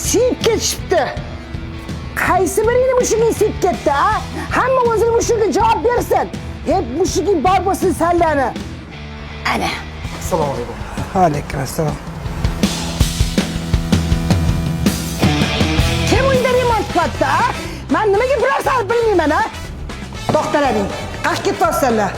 siyib ketishibdi. Qaysi birini mushuging siyib ketdi, a? Hamma o'zini mushugiga javob bersin. Hep mushuging bor bo'lsin sallani. Ana. Assalomu alaykum. Alaykum assalom. Kim uyda remont qilyapti, a? Men nimaga biror sal bilmayman, a? Doktoraning, qayerga ketyapsanlar?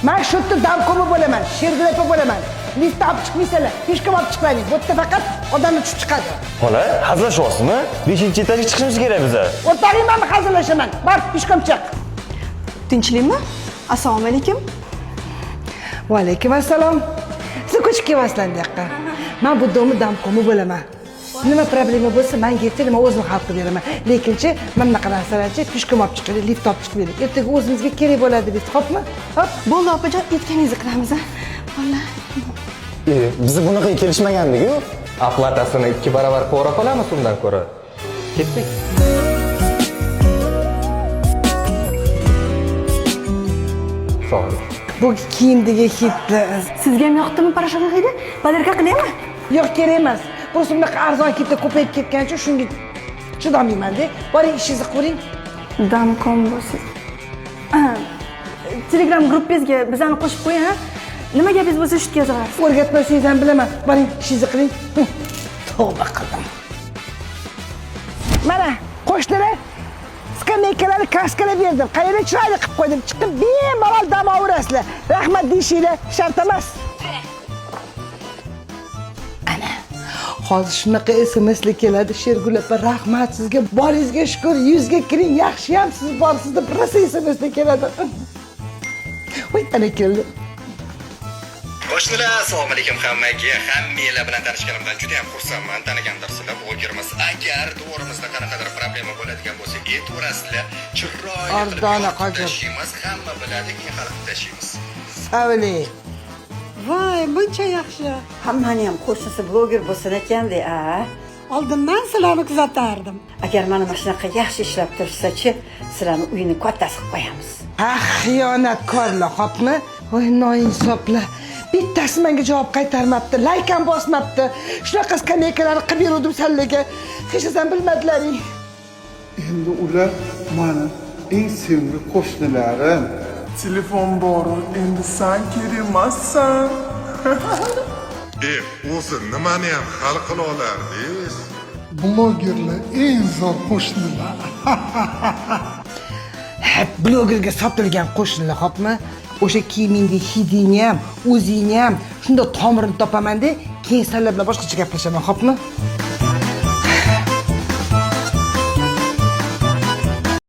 Men shu yerda damkomi bo'laman, shergilapa bo'laman. Liftda olib chiqmaysanlar, peshkom olib chiqmaylik. Bu yerda faqat odamlar tushib chiqadi. Xola, hazillashyapsizmi? 5-etajga chiqishimiz kerak biza. O'rtog'ing men hazillashaman. Bor, peshkom chiq. Tinchlikmi? Assalomu alaykum. Va alaykum assalom. Siz ko'chib kelyapsizlar bu yoqqa. Men bu domni damkomi bo'laman. Nima problema bo'lsa, men yetib men o'zim hal qilib beraman. Lekinchi men bunaqa narsalarchi peshkom olib chiqib, lift olib chiqib bering. Ertaga o'zimizga kerak bo'ladi biz, xo'pmi? Hop. Bo'ldi opajon, aytganingizni qilamiz. Xola. Biz bunaqa kelishmagandik-ku. Oplatasini 2 barobar qo'ra qolamiz undan ko'ra. Ketdik. Sog'. Bu kiyimdagi hidni. Sizga ham yoqdimi parashyot hidi? Badarka qilaymi? Yo'q, kerak emas. Просто bunaqa arzon kitda ko'payib ketgani uchun shunga chidolmayman-da. Boring, ishingizni qiling. Damkom bo'lsiz. Telegram gruppangizga bizani qo'shib qo'ying, ha? Nima gapingiz bo'lsa shu yerga yozasiz. O'rgatmasangiz ham bilaman. Boring, ishingizni qiling. Tavba qildim. Mana, qo'shnilar skameykalarni kraskalar berdim. Qayerga chiroyli qilib qo'ydim. Chiqib bemalol dam olaverasizlar. Rahmat deyishinglar shart emas. Ana, hozir shunaqa SMS'lar keladi. Shergul opa, rahmat sizga. Boringizga shukr, 100 ga kiring. Yaxshiyam siz borsiz deb rosa SMS'lar keladi. Voy, ana keldi. Qo'shnilar, assalomu alaykum hammaga. Hammanglar bilan tanishganimdan juda ham xursandman. Tanigandirsizlar, bo'lgirmas. Agar to'g'rimizda qanaqadir problema bo'ladigan bo'lsa, aytaverasizlar. Chiroyli Ardona qo'yib tashiymiz, hamma biladi, keyin hal qilib tashiymiz. Savli. Voy, buncha yaxshi. Hammani ham qo'shnisi bloger bo'lsin ekanda, a? Oldindan sizlarni kuzatardim. Agar mana shunaqa yaxshi ishlab tursa-chi, sizlarni uyini kattasi qilib qo'yamiz. Xiyonatkorlar, xo'pmi? Voy, noinsoflar. Bittasi menga javob qaytarmabdi, like ham bosmabdi. Shunaqa skameykalarni qilib berdim sallaga. Hech narsa bilmadilaring. Endi ular mana eng sevimli qo'shnilarim. Telefon bor, endi sen kerak emassan. O'zi nimani ham hal qila olardingiz? Blogerlar eng zo'r qo'shnilar. Blogerga sotilgan qo'shnilar, xo'pmi? O'sha kiyimingni hidini ham, o'zingni ham shunda tomirini topaman-da, keyin sizlar bilan boshqacha gaplashaman, xo'pmi?